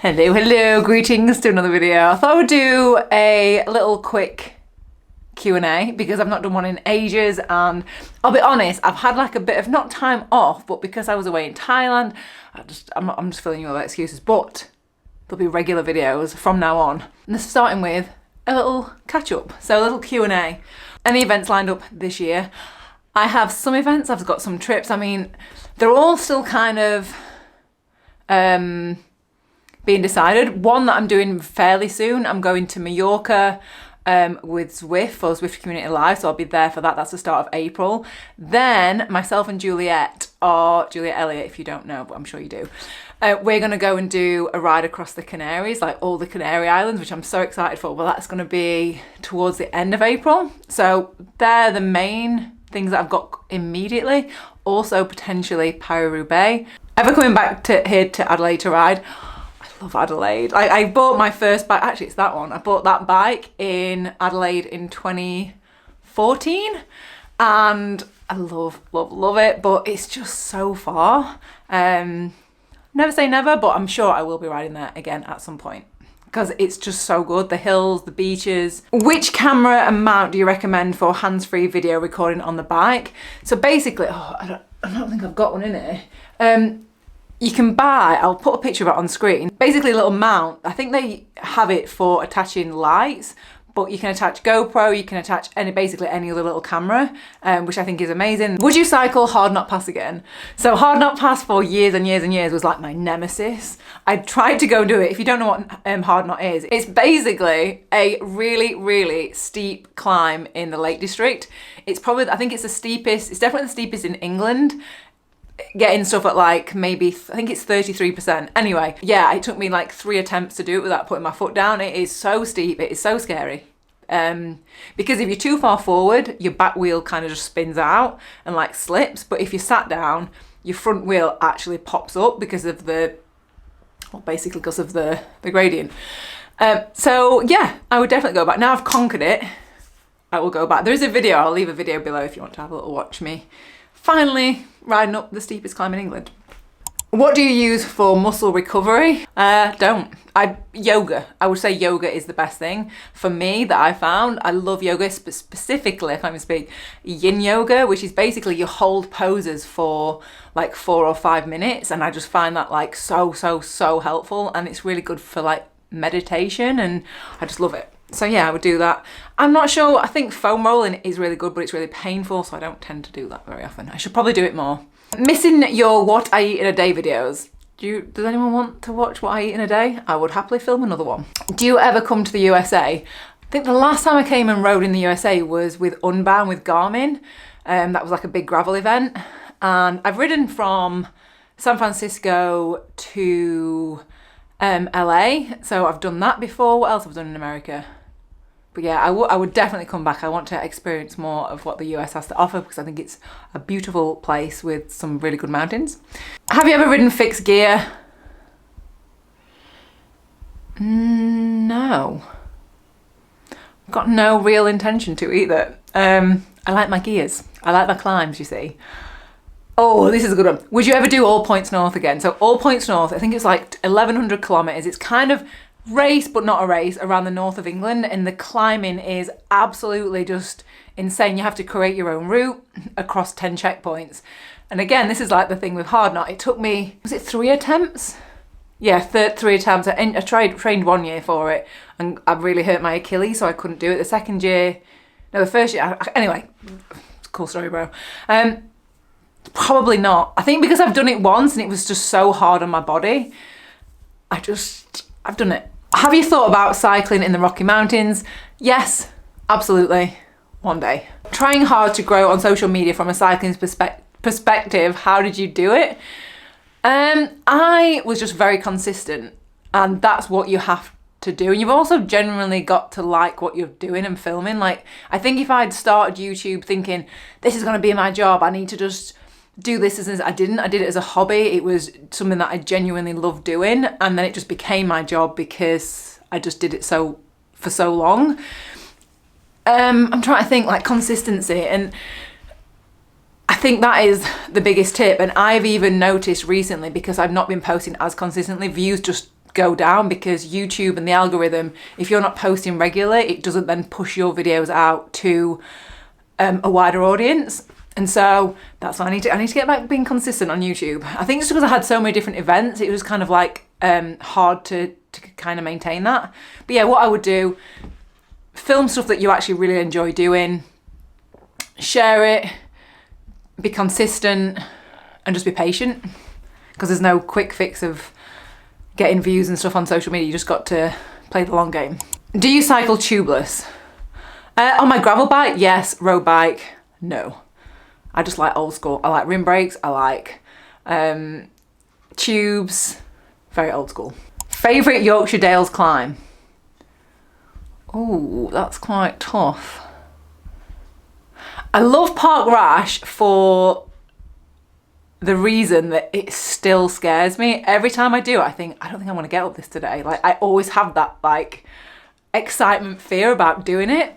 Hello, greetings to another video. I thought I would do a little quick Q&A because I've not done one in ages, and I'll be honest, I've had like a bit of not time off, but because I was away in Thailand, I'm just filling you with excuses, but there'll be regular videos from now on. And this is starting with a little catch up, so a little Q&A. Any events lined up this year? I have some events, I've got some trips. I mean, they're all still kind of being decided. One that I'm doing fairly soon, I'm going to Mallorca with Zwift for Zwift Community Live, so I'll be there for that. That's the start of April. Then myself and Juliet Elliott, if you don't know, but I'm sure you do, we're going to go and do a ride across the Canaries, like all the Canary Islands, which I'm so excited for. Well, that's going to be towards the end of April. So they're the main things that I've got immediately. Also potentially Paris-Roubaix. Ever coming back here to Adelaide to ride? Love Adelaide. I bought my first bike, actually it's that one. I bought that bike in Adelaide in 2014 and I love it, but it's just so far. Never say never, but I'm sure I will be riding there again at some point because it's just so good. The hills, the beaches. Which camera and mount do you recommend for hands-free video recording on the bike? So basically, I don't think I've got one in here. You can buy, I'll put a picture of it on screen, basically a little mount. I think they have it for attaching lights, but you can attach GoPro, you can attach basically any other little camera, which I think is amazing. Would you cycle Hardknott Pass again? So Hardknott Pass for years and years and years was like my nemesis. I tried to go and do it. If you don't know what Hardknott is, it's basically a really, really steep climb in the Lake District. It's probably, I think it's the steepest, it's definitely the steepest in England. Getting stuff at like maybe, I think it's 33%. Anyway, yeah, it took me like 3 attempts to do it without putting my foot down. It is so steep, it is so scary. Because if you're too far forward, your back wheel kind of just spins out and like slips. But if you sat down, your front wheel actually pops up because of the gradient. So yeah, I would definitely go back. Now I've conquered it, I will go back. There is a video, I'll leave a video below if you want to have a little watch me finally riding up the steepest climb in England. What do you use for muscle recovery? Yoga. I would say yoga is the best thing for me that I found. I love yoga, specifically, if I may speak, yin yoga, which is basically you hold poses for like 4 or 5 minutes. And I just find that like so helpful. And it's really good for like meditation and I just love it. So yeah, I would do that. I'm not sure, I think foam rolling is really good, but it's really painful, so I don't tend to do that very often. I should probably do it more. Missing your what I eat in a day videos. Does anyone want to watch what I eat in a day? I would happily film another one. Do you ever come to the USA? I think the last time I came and rode in the USA was with Unbound with Garmin. That was like a big gravel event. And I've ridden from San Francisco to LA, so I've done that before. What else have I done in America? But yeah, I would definitely come back. I want to experience more of what the US has to offer because I think it's a beautiful place with some really good mountains. Have you ever ridden fixed gear? No. Got no real intention to either. I like my gears. I like my climbs, you see. Oh, this is a good one. Would you ever do All Points North again? So All Points North, I think it's like 1,100 kilometers. It's kind of race, but not a race, around the north of England. And the climbing is absolutely just insane. You have to create your own route across 10 checkpoints. And again, this is like the thing with Hardknott. It took me, was it 3 attempts? Yeah, 3 attempts. I trained 1 year for it and I really hurt my Achilles, so I couldn't do it. The first year, anyway, it's a cool story, bro. Probably not. I think because I've done it once and it was just so hard on my body, I've done it. Have you thought about cycling in the Rocky Mountains? Yes, absolutely. One day. Trying hard to grow on social media from a cycling perspective, how did you do it? I was just very consistent, and that's what you have to do. And you've also genuinely got to like what you're doing and filming. Like, I think if I'd started YouTube thinking, this is going to be my job, I need to just do this as I did it as a hobby. It was something that I genuinely loved doing, and then it just became my job because I just did it for so long. I'm trying to think, like, consistency, and I think that is the biggest tip. And I've even noticed recently, because I've not been posting as consistently, views just go down, because YouTube and the algorithm, if you're not posting regularly, it doesn't then push your videos out to a wider audience. And so that's why I need to get back being consistent on YouTube. I think it's because I had so many different events, it was kind of like hard to kind of maintain that. But yeah, what I would do, film stuff that you actually really enjoy doing, share it, be consistent, and just be patient, because there's no quick fix of getting views and stuff on social media. You just got to play the long game. Do you cycle tubeless? On my gravel bike, yes. Road bike, no. I just like old school. I like rim brakes. I like tubes. Very old school. Favourite Yorkshire Dales climb? Oh, that's quite tough. I love Park Rash for the reason that it still scares me. Every time I do, I don't think I want to get up this today. Like, I always have that like excitement, fear about doing it.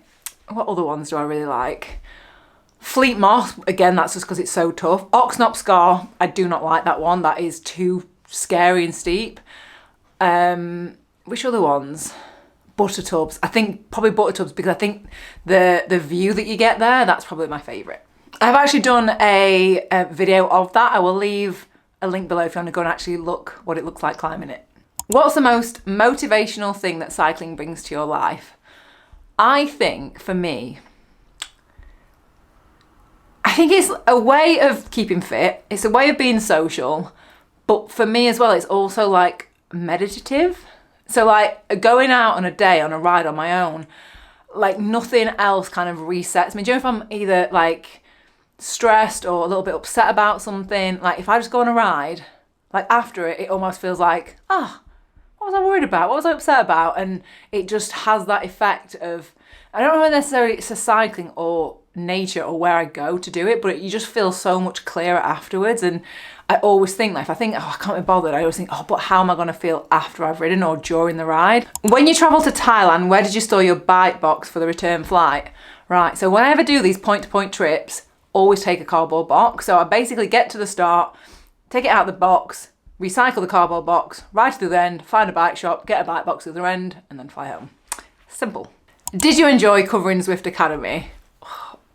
What other ones do I really like? Fleet Moss, again, that's just because it's so tough. Oxnop Scar, I do not like that one. That is too scary and steep. Which other ones? Buttertubs. I think probably Buttertubs, because I think the view that you get there, that's probably my favourite. I've actually done a video of that. I will leave a link below if you want to go and actually look what it looks like climbing it. What's the most motivational thing that cycling brings to your life? I think for me, I think it's a way of keeping fit. It's a way of being social. But for me as well, it's also like meditative. So like going out on a day, on a ride on my own, like nothing else kind of resets me. Do you know, if I'm either like stressed or a little bit upset about something, like if I just go on a ride, like after it almost feels like, what was I worried about? What was I upset about? And it just has that effect of, I don't know necessarily it's a cycling or nature or where I go to do it, but you just feel so much clearer afterwards. And I always think that if I think, I can't be bothered, I always think, but how am I going to feel after I've ridden or during the ride? When you travel to Thailand, where did you store your bike box for the return flight? Right, so when I ever do these point-to-point trips, always take a cardboard box. So I basically get to the start, take it out of the box, recycle the cardboard box, ride to the other end, find a bike shop, get a bike box to the other end, and then fly home. Simple. Did you enjoy covering Zwift Academy?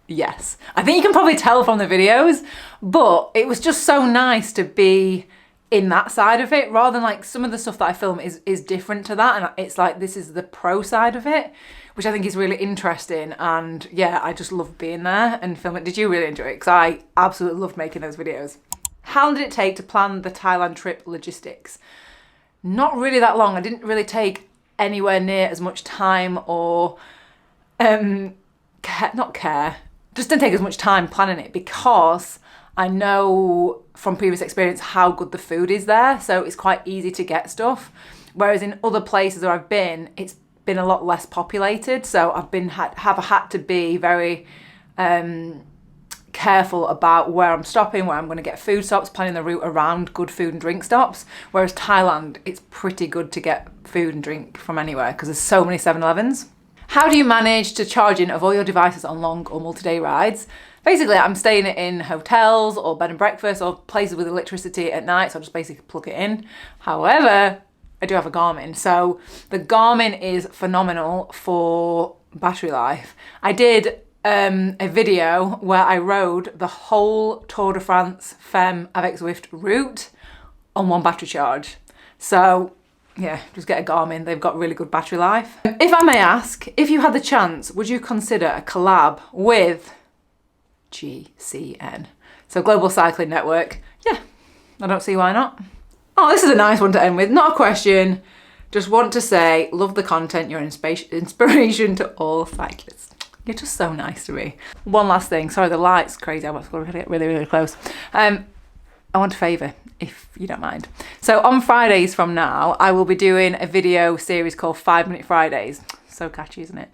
Yes. I think you can probably tell from the videos, but it was just so nice to be in that side of it, rather than like some of the stuff that I film is different to that, and it's like this is the pro side of it, which I think is really interesting. And yeah, I just love being there and filming. Did you really enjoy it? Because I absolutely loved making those videos. How long did it take to plan the Thailand trip logistics? Not really that long. I didn't really take anywhere near as much time or just didn't take as much time planning it, because I know from previous experience how good the food is there, so it's quite easy to get stuff. Whereas in other places where I've been, it's been a lot less populated, so I've had to be very careful about where I'm stopping, where I'm going to get food stops, planning the route around good food and drink stops. Whereas Thailand, it's pretty good to get food and drink from anywhere because there's so many 7-Elevens. How do you manage to charge in of all your devices on long or multi-day rides? Basically, I'm staying in hotels or bed and breakfast or places with electricity at night, so I just basically plug it in. However, I do have a Garmin, so the Garmin is phenomenal for battery life. I did a video where I rode the whole Tour de France Femme avec Zwift route on one battery charge. So yeah, just get a Garmin. They've got really good battery life. If I may ask, if you had the chance, would you consider a collab with GCN? So Global Cycling Network. Yeah, I don't see why not. Oh, this is a nice one to end with. Not a question. Just want to say, love the content. You're an inspiration to all cyclists. You're just so nice to me. One last thing. Sorry, the light's crazy. I'm going to get really, really close. I want a favour, if you don't mind. So on Fridays from now, I will be doing a video series called 5-Minute Fridays. So catchy, isn't it?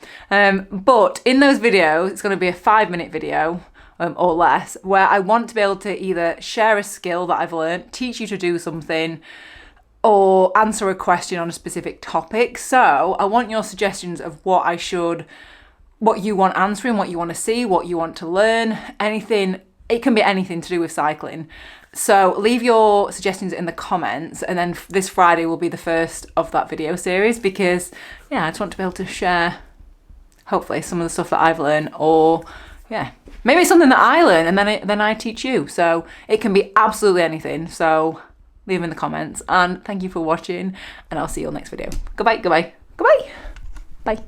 But in those videos, it's going to be a 5-minute video or less, where I want to be able to either share a skill that I've learned, teach you to do something, or answer a question on a specific topic. So I want your suggestions of what you want answering, what you want to see, what you want to learn, anything. It can be anything to do with cycling. So leave your suggestions in the comments, and then this Friday will be the first of that video series, because yeah, I just want to be able to share hopefully some of the stuff that I've learned, or yeah, maybe it's something that I learn and then I teach you. So it can be absolutely anything. So leave them in the comments, and thank you for watching, and I'll see you on the next video. Goodbye, goodbye, goodbye. Bye.